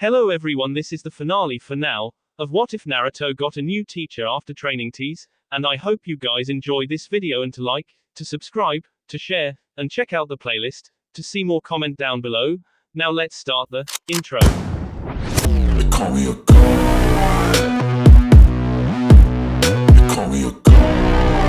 Hello everyone, this is the finale for now, of What If Naruto Got a New Teacher After Training Tease, and I hope you guys enjoy this video and to like, to subscribe, to share, and check out the playlist, to see more comment down below. Now let's start the intro. They call me a god. They call me a god.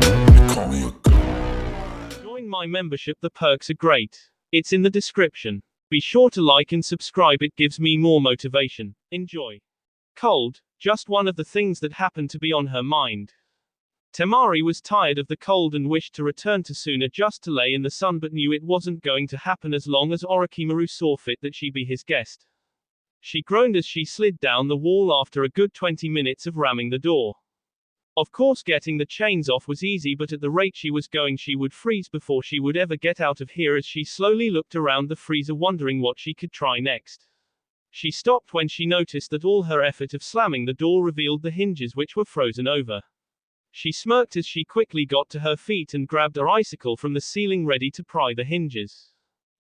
They call me a god. Join my membership, the perks are great. It's in the description. Be sure to like and subscribe, it gives me more motivation. Enjoy. Cold, just one of the things that happened to be on her mind. Temari was tired of the cold and wished to return to Suna just to lay in the sun, but knew it wasn't going to happen as long as Orochimaru saw fit that she be his guest. She groaned as she slid down the wall after a good 20 minutes of ramming the door. Of course, getting the chains off was easy, but at the rate she was going, she would freeze before she would ever get out of here. As she slowly looked around the freezer, wondering what she could try next. She stopped when she noticed that all her effort of slamming the door revealed the hinges, which were frozen over. She smirked as she quickly got to her feet and grabbed her icicle from the ceiling, ready to pry the hinges.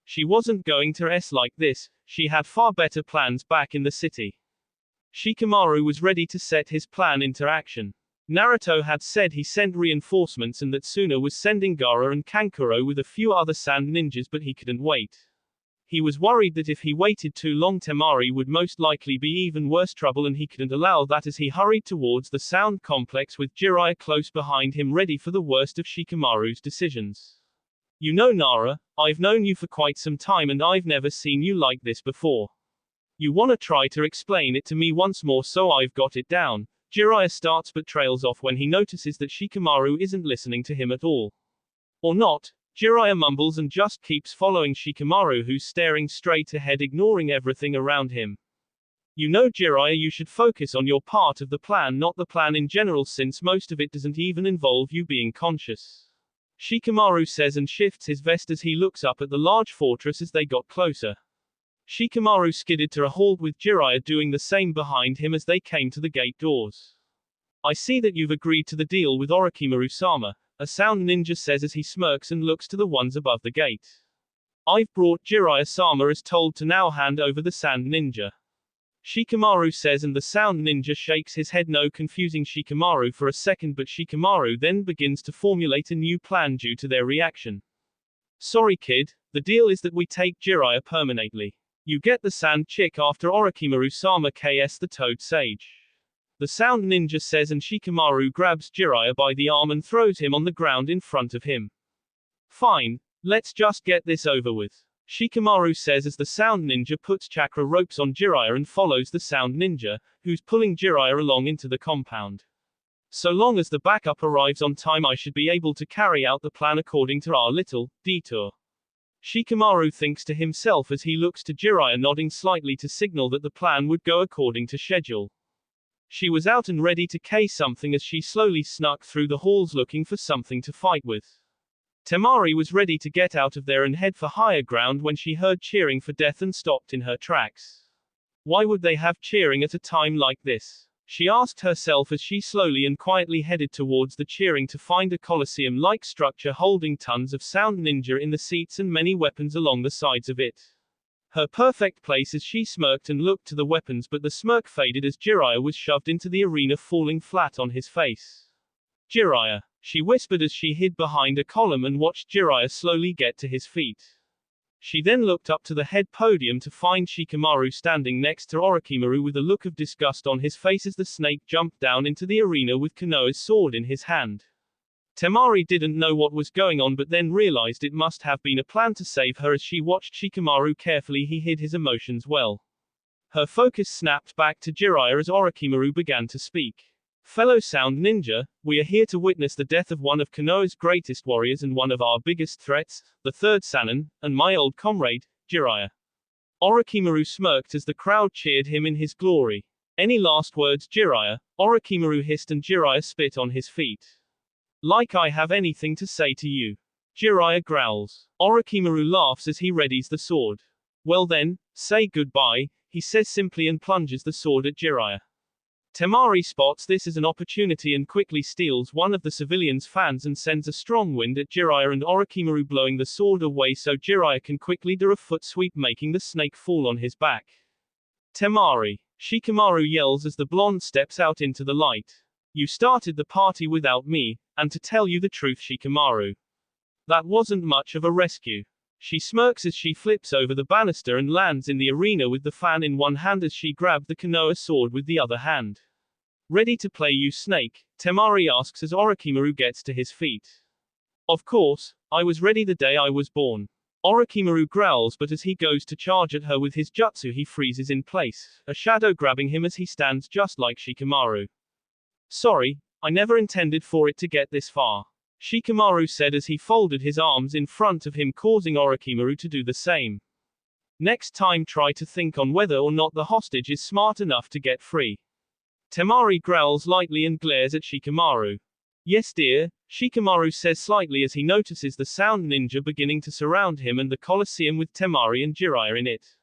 She wasn't going to like this, she had far better plans back in the city. Shikamaru was ready to set his plan into action. Naruto had said he sent reinforcements and that Suna was sending Gaara and Kankuro with a few other sand ninjas, but he couldn't wait. He was worried that if he waited too long, Temari would most likely be even worse trouble, and he couldn't allow that. As he hurried towards the sound complex with Jiraiya close behind him, ready for the worst of Shikamaru's decisions. You know, Nara, I've known you for quite some time and I've never seen you like this before. You wanna try to explain it to me once more so I've got it down? Jiraiya starts but trails off when he notices that Shikamaru isn't listening to him at all. Or not, Jiraiya mumbles and just keeps following Shikamaru, who's staring straight ahead, ignoring everything around him. You know, Jiraiya, you should focus on your part of the plan, not the plan in general, since most of it doesn't even involve you being conscious. Shikamaru says and shifts his vest as he looks up at the large fortress. As they got closer, Shikamaru skidded to a halt, with Jiraiya doing the same behind him as they came to the gate doors. I see that you've agreed to the deal with Orochimaru-sama, a sound ninja says as he smirks and looks to the ones above the gate. I've brought Jiraiya-sama as told to now hand over the sand ninja. Shikamaru says, and the sound ninja shakes his head no, confusing Shikamaru for a second, but Shikamaru then begins to formulate a new plan due to their reaction. Sorry kid, the deal is that we take Jiraiya permanently. You get the sand chick after Orochimaru-sama KS the Toad Sage. The sound ninja says, and Shikamaru grabs Jiraiya by the arm and throws him on the ground in front of him. Fine, let's just get this over with, Shikamaru says as the sound ninja puts chakra ropes on Jiraiya and follows the sound ninja, who's pulling Jiraiya along into the compound. So long as the backup arrives on time, I should be able to carry out the plan according to our little detour. Shikamaru thinks to himself as he looks to Jiraiya, nodding slightly to signal that the plan would go according to schedule. She was out and ready to case something as she slowly snuck through the halls looking for something to fight with. Temari was ready to get out of there and head for higher ground when she heard cheering for death and stopped in her tracks. Why would they have cheering at a time like this? She asked herself as she slowly and quietly headed towards the cheering to find a coliseum-like structure holding tons of sound ninja in the seats and many weapons along the sides of it. Her perfect place as she smirked and looked to the weapons, but the smirk faded as Jiraiya was shoved into the arena, falling flat on his face. Jiraiya, she whispered as she hid behind a column and watched Jiraiya slowly get to his feet. She then looked up to the head podium to find Shikamaru standing next to Orochimaru with a look of disgust on his face as the snake jumped down into the arena with Konoha's sword in his hand. Temari didn't know what was going on, but then realized it must have been a plan to save her. As she watched Shikamaru carefully, he hid his emotions well. Her focus snapped back to Jiraiya as Orochimaru began to speak. Fellow sound ninja, we are here to witness the death of one of Konoha's greatest warriors and one of our biggest threats, the third Sannin, and my old comrade, Jiraiya. Orochimaru smirked as the crowd cheered him in his glory. Any last words, Jiraiya? Orochimaru hissed and Jiraiya spit on his feet. Like I have anything to say to you. Jiraiya growls. Orochimaru laughs as he readies the sword. Well then, say goodbye, he says simply and plunges the sword at Jiraiya. Temari spots this as an opportunity and quickly steals one of the civilians' fans and sends a strong wind at Jiraiya and Orochimaru, blowing the sword away so Jiraiya can quickly do a foot sweep, making the snake fall on his back. Temari. Shikamaru yells as the blonde steps out into the light. You started the party without me, and to tell you the truth, Shikamaru, that wasn't much of a rescue. She smirks as she flips over the banister and lands in the arena with the fan in one hand as she grabbed the Konoha sword with the other hand. Ready to play, you snake? Temari asks as Orochimaru gets to his feet. Of course, I was ready the day I was born. Orochimaru growls, but as he goes to charge at her with his jutsu, he freezes in place, a shadow grabbing him as he stands just like Shikamaru. Sorry, I never intended for it to get this far, Shikamaru said as he folded his arms in front of him, causing Orochimaru to do the same. Next time try to think on whether or not the hostage is smart enough to get free. Temari growls lightly and glares at Shikamaru. Yes dear, Shikamaru says slightly as he notices the sound ninja beginning to surround him and the Colosseum with Temari and Jiraiya in it.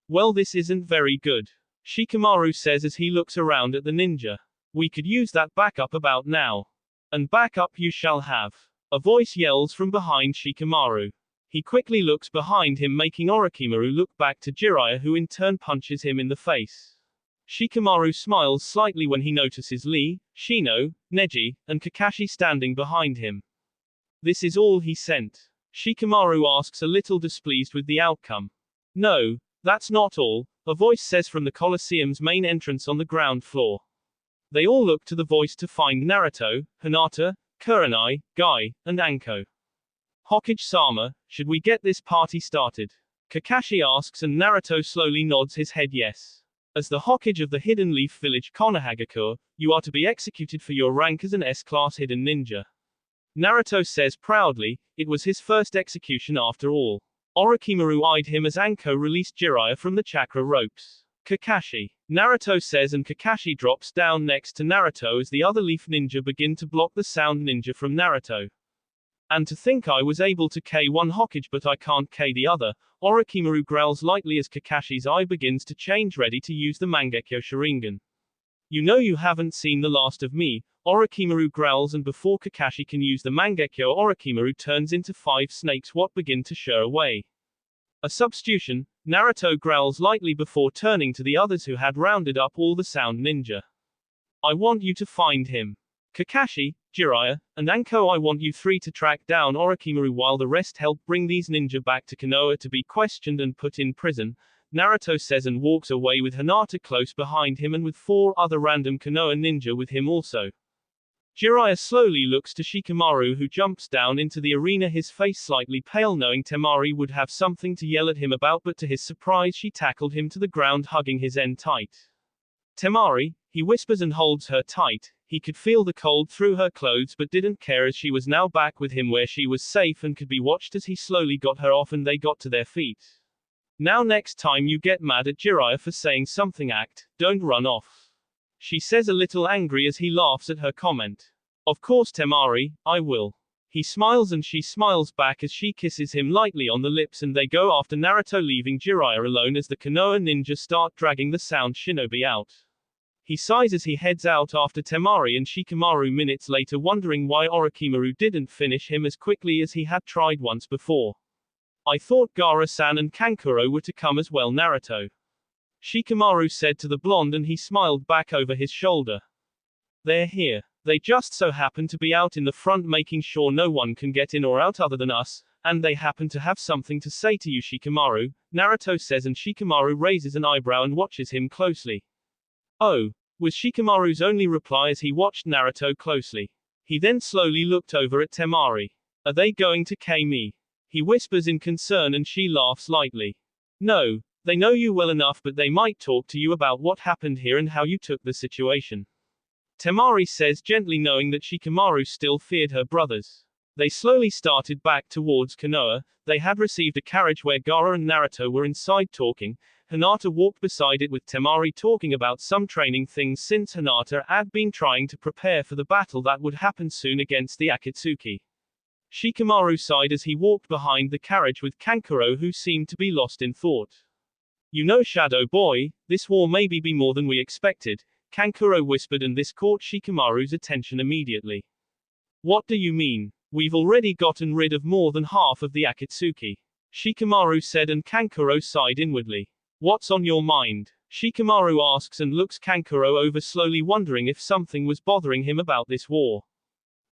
Well, this isn't very good, Shikamaru says as he looks around at the ninja. We could use that backup about now. And backup you shall have, a voice yells from behind Shikamaru. He quickly looks behind him, making Orochimaru look back to Jiraiya, who in turn punches him in the face. Shikamaru smiles slightly when he notices Lee, Shino, Neji, and Kakashi standing behind him. This is all he sent? Shikamaru asks, a little displeased with the outcome. No, that's not all, a voice says from the Colosseum's main entrance on the ground floor. They all look to the voice to find Naruto, Hinata, Kurenai, Guy, and Anko. Hokage-sama, should we get this party started? Kakashi asks and Naruto slowly nods his head yes. As the Hokage of the Hidden Leaf Village Konohagakure, you are to be executed for your rank as an S-class hidden ninja. Naruto says proudly, it was his first execution after all. Orochimaru eyed him as Anko released Jiraiya from the chakra ropes. Kakashi. Naruto says and Kakashi drops down next to Naruto as the other leaf ninja begin to block the sound ninja from Naruto. And to think I was able to K one Hokage but I can't K the other, Orochimaru growls lightly as Kakashi's eye begins to change, ready to use the Mangekyo Sharingan. You know you haven't seen the last of me, Orochimaru growls, and before Kakashi can use the Mangekyo, Orochimaru turns into 5 snakes what begin to shear away. A substitution, Naruto growls lightly before turning to the others who had rounded up all the sound ninja. I want you to find him. Kakashi, Jiraiya, and Anko, I want you 3 to track down Orochimaru while the rest help bring these ninja back to Konoha to be questioned and put in prison, Naruto says and walks away with Hinata close behind him and with 4 other random Konoha ninja with him also. Jiraiya slowly looks to Shikamaru, who jumps down into the arena, his face slightly pale, knowing Temari would have something to yell at him about, but to his surprise she tackled him to the ground, hugging his end tight. Temari, he whispers and holds her tight. He could feel the cold through her clothes but didn't care as she was now back with him where she was safe and could be watched as he slowly got her off and they got to their feet. Now next time you get mad at Jiraiya for saying something, don't run off, she says, a little angry as he laughs at her comment. Of course Temari, I will. He smiles and she smiles back as she kisses him lightly on the lips and they go after Naruto, leaving Jiraiya alone as the Konoha ninja start dragging the sound shinobi out. He sighs as he heads out after Temari and Shikamaru minutes later, wondering why Orochimaru didn't finish him as quickly as he had tried once before. I thought Gaara-san and Kankuro were to come as well, Naruto, Shikamaru said to the blonde, and he smiled back over his shoulder. They're here. They just so happen to be out in the front making sure no one can get in or out other than us, and they happen to have something to say to you, Shikamaru, Naruto says, and Shikamaru raises an eyebrow and watches him closely. Oh, was Shikamaru's only reply as he watched Naruto closely. He then slowly looked over at Temari. Are they going to K me? He whispers in concern and she laughs lightly. No, they know you well enough, but they might talk to you about what happened here and how you took the situation, Temari says gently, knowing that Shikamaru still feared her brothers. They slowly started back towards Konoha. They had received a carriage where Gaara and Naruto were inside talking. Hinata walked beside it with Temari talking about some training things since Hinata had been trying to prepare for the battle that would happen soon against the Akatsuki. Shikamaru sighed as he walked behind the carriage with Kankuro, who seemed to be lost in thought. You know, Shadow Boy, this war maybe be more than we expected. Kankuro whispered, and this caught Shikamaru's attention immediately. What do you mean? We've already gotten rid of more than half of the Akatsuki, Shikamaru said, and Kankuro sighed inwardly. What's on your mind? Shikamaru asks and looks Kankuro over slowly, wondering if something was bothering him about this war.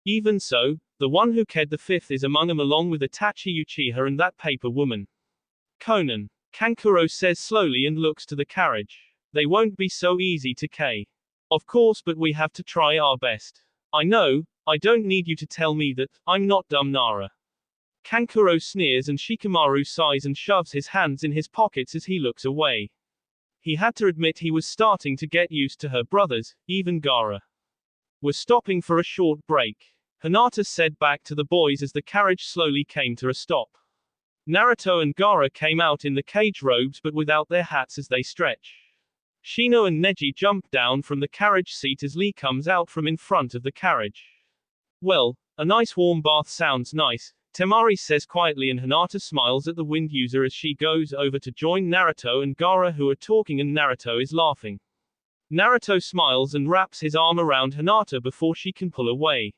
Even so, the one who cared the fifth is among them, along with Itachi Uchiha and that paper woman. Conan, Kankuro says slowly and looks to the carriage. They won't be so easy to kill. Of course, but we have to try our best. I know, I don't need you to tell me that, I'm not dumb, Nara. Kankuro sneers and Shikamaru sighs and shoves his hands in his pockets as he looks away. He had to admit he was starting to get used to her brothers, even Gaara. We're stopping for a short break, Hinata said back to the boys as the carriage slowly came to a stop. Naruto and Gaara came out in the cage robes but without their hats as they stretch. Shino and Neji jump down from the carriage seat as Lee comes out from in front of the carriage. Well, a nice warm bath sounds nice, Temari says quietly, and Hinata smiles at the wind user as she goes over to join Naruto and Gaara, who are talking, and Naruto is laughing. Naruto smiles and wraps his arm around Hinata before she can pull away.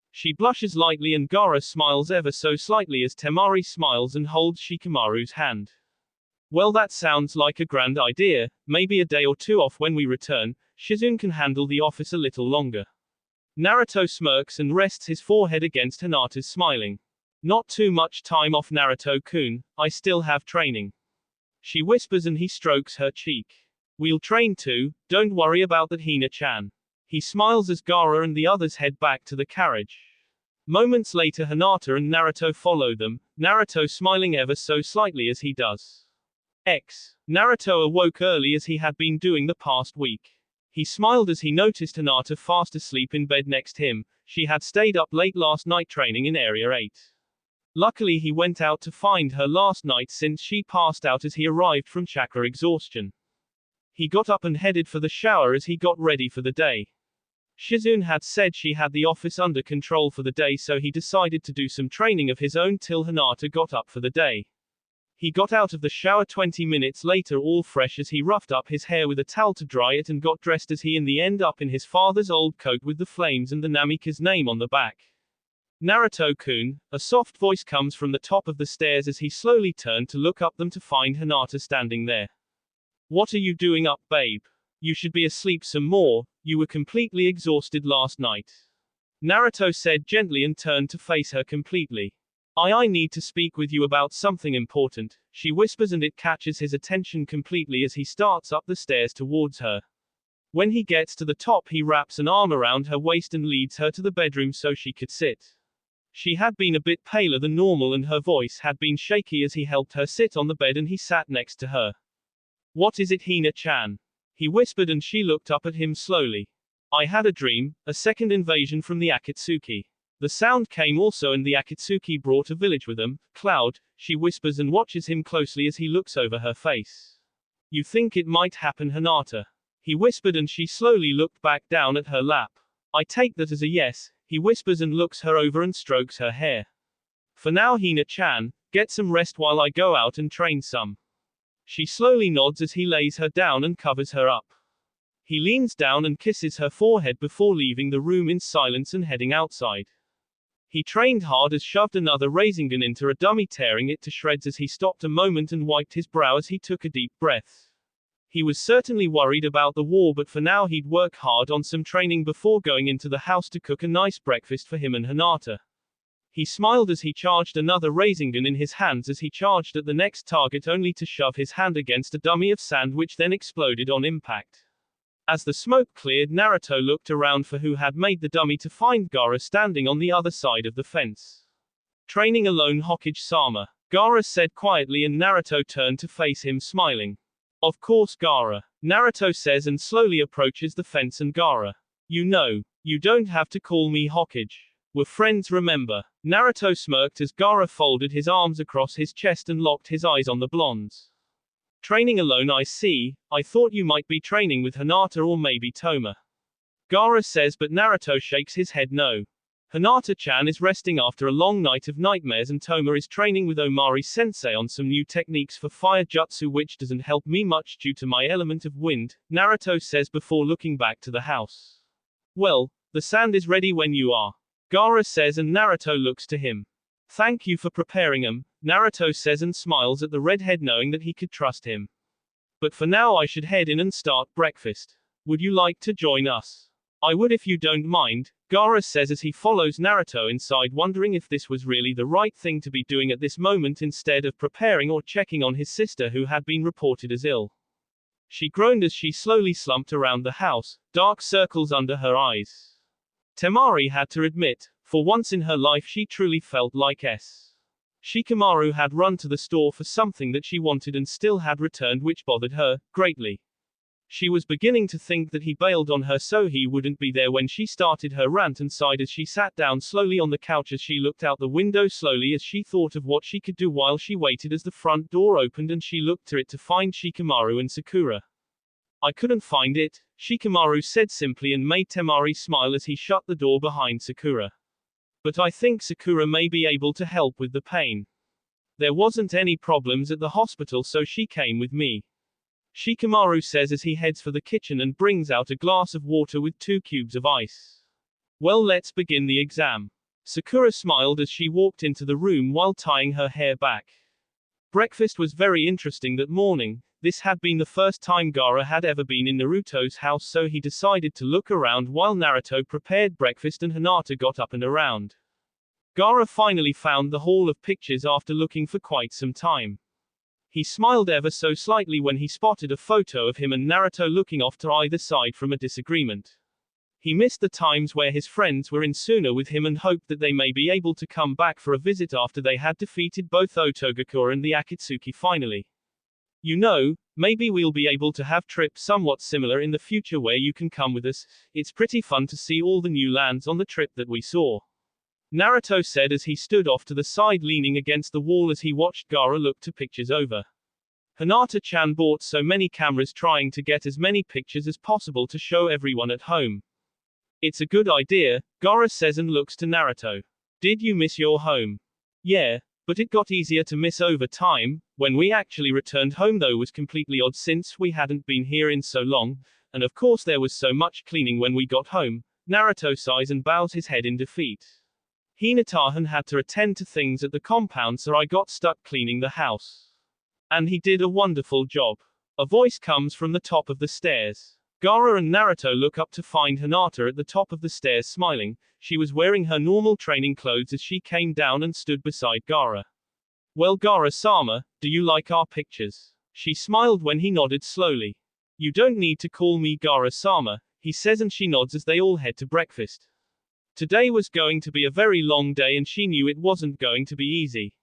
She blushes lightly and Gaara smiles ever so slightly as Temari smiles and holds Shikamaru's hand. Well, that sounds like a grand idea, maybe a day or two off when we return, Shizune can handle the office a little longer. Naruto smirks and rests his forehead against Hinata's, smiling. Not too much time off, Naruto-kun, I still have training. She whispers and he strokes her cheek. We'll train too, don't worry about that, Hina-chan. He smiles as Gaara and the others head back to the carriage. Moments later, Hinata and Naruto follow them, Naruto smiling ever so slightly as he does. Naruto awoke early as he had been doing the past week. He smiled as he noticed Hinata fast asleep in bed next him. She had stayed up late last night training in Area 8. Luckily he went out to find her last night since she passed out as he arrived from chakra exhaustion. He got up and headed for the shower as he got ready for the day. Shizune had said she had the office under control for the day, so he decided to do some training of his own till Hinata got up for the day. He got out of the shower 20 minutes later all fresh as he roughed up his hair with a towel to dry it and got dressed as he in the end up in his father's old coat with the flames and the Namika's name on the back. Naruto-kun, a soft voice comes from the top of the stairs as he slowly turned to look up them to find Hinata standing there. What are you doing up, babe? You should be asleep some more, you were completely exhausted last night. Naruto said gently and turned to face her completely. I need to speak with you about something important, she whispers, and it catches his attention completely as he starts up the stairs towards her. When he gets to the top, he wraps an arm around her waist and leads her to the bedroom so she could sit. She had been a bit paler than normal and her voice had been shaky as he helped her sit on the bed and he sat next to her. What is it, Hina-chan? He whispered and she looked up at him slowly. I had a dream, a second invasion from the Akatsuki. The sound came also and the Akatsuki brought a village with them. Cloud, she whispers and watches him closely as he looks over her face. You think it might happen, Hinata? He whispered and she slowly looked back down at her lap. I take that as a yes, he whispers and looks her over and strokes her hair. For now, Hina-chan, get some rest while I go out and train some. She slowly nods as he lays her down and covers her up. He leans down and kisses her forehead before leaving the room in silence and heading outside. He trained hard as shoved another Rasengan into a dummy, tearing it to shreds as he stopped a moment and wiped his brow as he took a deep breath. He was certainly worried about the war, but for now he'd work hard on some training before going into the house to cook a nice breakfast for him and Hinata. He smiled as he charged another Rasengan in his hands as he charged at the next target, only to shove his hand against a dummy of sand which then exploded on impact. As the smoke cleared, Naruto looked around for who had made the dummy to find Gaara standing on the other side of the fence. Training alone, Hokage-sama, Gaara said quietly, and Naruto turned to face him smiling. Of course, Gaara, Naruto says and slowly approaches the fence, and Gaara. You know, you don't have to call me Hokage. We're friends, remember? Naruto smirked as Gaara folded his arms across his chest and locked his eyes on the blondes. Training alone, I see. I thought you might be training with Hinata or maybe Toma. Gaara says, but Naruto shakes his head no. Hinata-chan is resting after a long night of nightmares and Toma is training with Omari-sensei on some new techniques for fire jutsu which doesn't help me much due to my element of wind, Naruto says before looking back to the house. Well, the sand is ready when you are. Gaara says and Naruto looks to him. Thank you for preparing them, Naruto says and smiles at the redhead knowing that he could trust him. But for now I should head in and start breakfast. Would you like to join us? I would if you don't mind, Gaara says as he follows Naruto inside wondering if this was really the right thing to be doing at this moment instead of preparing or checking on his sister who had been reported as ill. She groaned as she slowly slumped around the house, dark circles under her eyes. Temari had to admit, for once in her life she truly felt like Shikamaru had run to the store for something that she wanted and still had returned which bothered her, greatly. She was beginning to think that he bailed on her so he wouldn't be there when she started her rant and sighed as she sat down slowly on the couch as she looked out the window slowly as she thought of what she could do while she waited as the front door opened and she looked to it to find Shikamaru and Sakura. I couldn't find it, Shikamaru said simply and made Temari smile as he shut the door behind Sakura. But I think Sakura may be able to help with the pain. There wasn't any problems at the hospital so she came with me. Shikamaru says as he heads for the kitchen and brings out a glass of water with 2 cubes of ice. Well, let's begin the exam. Sakura smiled as she walked into the room while tying her hair back. Breakfast was very interesting that morning. This had been the first time Gaara had ever been in Naruto's house so he decided to look around while Naruto prepared breakfast and Hinata got up and around. Gaara finally found the hall of pictures after looking for quite some time. He smiled ever so slightly when he spotted a photo of him and Naruto looking off to either side from a disagreement. He missed the times where his friends were in Suna with him and hoped that they may be able to come back for a visit after they had defeated both Otogakure and the Akatsuki finally. You know, maybe we'll be able to have trips somewhat similar in the future where you can come with us. It's pretty fun to see all the new lands on the trip that we saw. Naruto said as he stood off to the side leaning against the wall as he watched Gaara look to pictures over. Hinata-chan bought so many cameras trying to get as many pictures as possible to show everyone at home. It's a good idea, Gaara says and looks to Naruto. Did you miss your home? Yeah, but it got easier to miss over time. When we actually returned home though was completely odd since we hadn't been here in so long, and of course there was so much cleaning when we got home. Naruto sighs and bows his head in defeat. Hinata-han had to attend to things at the compound so I got stuck cleaning the house. And he did a wonderful job. A voice comes from the top of the stairs. Gaara and Naruto look up to find Hinata at the top of the stairs smiling. She was wearing her normal training clothes as she came down and stood beside Gaara. Well Gaara-sama, do you like our pictures? She smiled when he nodded slowly. You don't need to call me Gaara-sama, he says and she nods as they all head to breakfast. Today was going to be a very long day and she knew it wasn't going to be easy.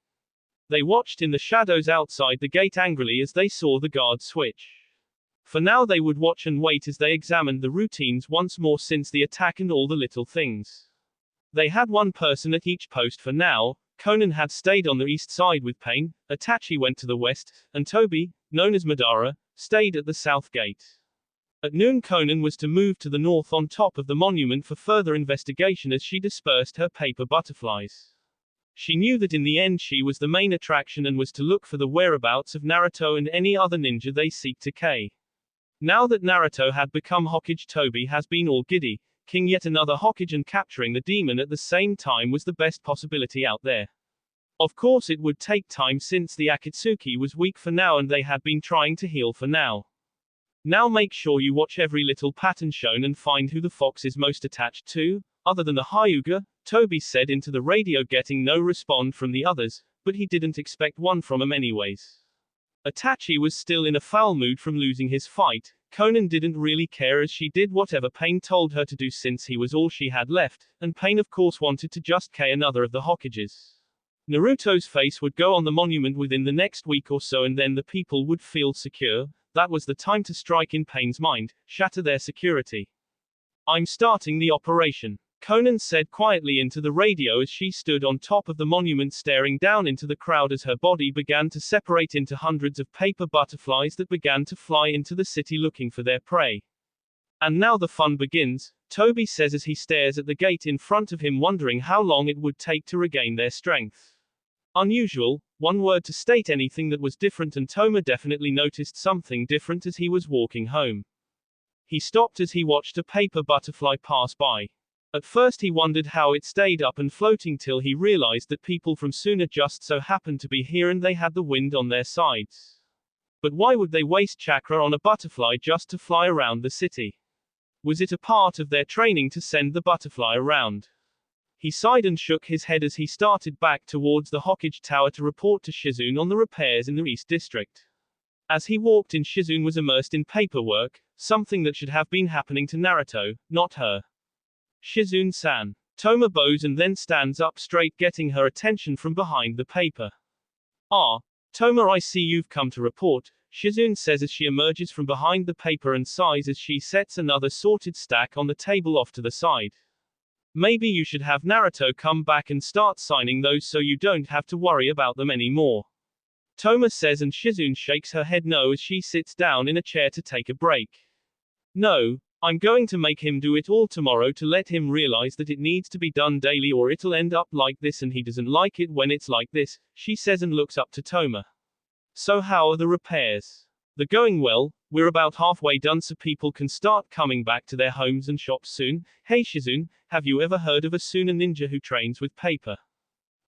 They watched in the shadows outside the gate angrily as they saw the guard switch. For now they would watch and wait as they examined the routines once more since the attack and all the little things. They had one person at each post for now. Conan had stayed on the east side with Pain, Itachi went to the west, and Toby, known as Madara, stayed at the south gate. At noon Conan was to move to the north on top of the monument for further investigation as she dispersed her paper butterflies. She knew that in the end she was the main attraction and was to look for the whereabouts of Naruto and any other ninja they seek to kill. Now that Naruto had become Hokage, Toby has been all giddy, king yet another Hokage and capturing the demon at the same time was the best possibility out there. Of course it would take time since the Akatsuki was weak for now and they had been trying to heal for now. Now make sure you watch every little pattern shown and find who the fox is most attached to, other than the Hyuga, Toby said into the radio getting no response from the others, but he didn't expect one from them anyways. Itachi was still in a foul mood from losing his fight. Conan didn't really care as she did whatever Pain told her to do since he was all she had left, and Pain of course wanted to just kill another of the Hokages. Naruto's face would go on the monument within the next week or so and then the people would feel secure. That was the time to strike in Pain's mind, shatter their security. I'm starting the operation, Conan said quietly into the radio as she stood on top of the monument staring down into the crowd as her body began to separate into hundreds of paper butterflies that began to fly into the city looking for their prey. And now the fun begins, Toby says as he stares at the gate in front of him, wondering how long it would take to regain their strength. Unusual, one word to state anything that was different, and Toma definitely noticed something different as he was walking home. He stopped as he watched a paper butterfly pass by. At first he wondered how it stayed up and floating till he realized that people from Suna just so happened to be here and they had the wind on their sides. But why would they waste chakra on a butterfly just to fly around the city? Was it a part of their training to send the butterfly around? He sighed and shook his head as he started back towards the Hokage Tower to report to Shizune on the repairs in the East District. As he walked in, Shizune was immersed in paperwork, something that should have been happening to Naruto, not her. Shizune-san. Toma bows and then stands up straight, getting her attention from behind the paper. Ah, Toma, I see you've come to report, Shizune says as she emerges from behind the paper and sighs as she sets another sorted stack on the table off to the side. Maybe you should have Naruto come back and start signing those so you don't have to worry about them anymore. Toma says, and Shizune shakes her head no as she sits down in a chair to take a break. No, I'm going to make him do it all tomorrow to let him realize that it needs to be done daily or it'll end up like this, and he doesn't like it when it's like this, she says and looks up to Toma. So how are the repairs? They're going well, we're about halfway done so people can start coming back to their homes and shops soon. Hey Shizune, have you ever heard of a Suna ninja who trains with paper?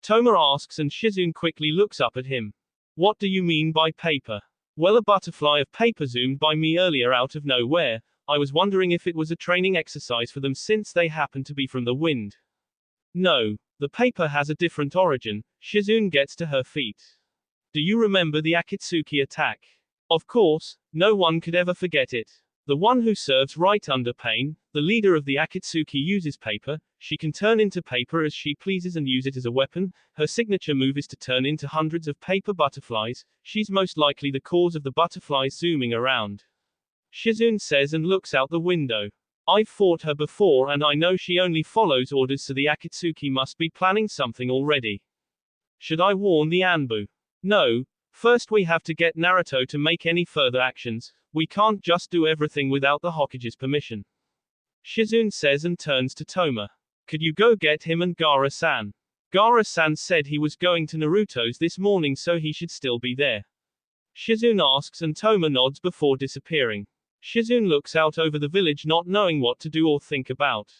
Toma asks, and Shizune quickly looks up at him. What do you mean by paper? Well, a butterfly of paper zoomed by me earlier out of nowhere. I was wondering if it was a training exercise for them since they happen to be from the wind. No, the paper has a different origin. Shizune gets to her feet. Do you remember the Akatsuki attack? Of course, no one could ever forget it. The one who serves right under pain, the leader of the Akatsuki uses paper. She can turn into paper as she pleases and use it as a weapon. Her signature move is to turn into hundreds of paper butterflies. She's most likely the cause of the butterflies zooming around. Shizune says and looks out the window. I've fought her before and I know she only follows orders, so the Akatsuki must be planning something already. Should I warn the Anbu? No. First we have to get Naruto to make any further actions. We can't just do everything without the Hokage's permission. Shizune says and turns to Toma. Could you go get him and Gaara-san? Gaara-san said he was going to Naruto's this morning, so he should still be there. Shizune asks and Toma nods before disappearing. Shizune looks out over the village, not knowing what to do or think about.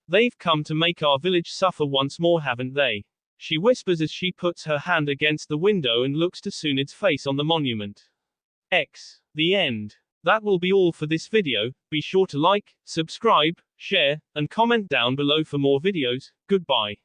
They've come to make our village suffer once more, haven't they? She whispers as she puts her hand against the window and looks to Tsunade's face on the monument. The end. That will be all for this video. Be sure to like, subscribe, share, and comment down below for more videos. Goodbye.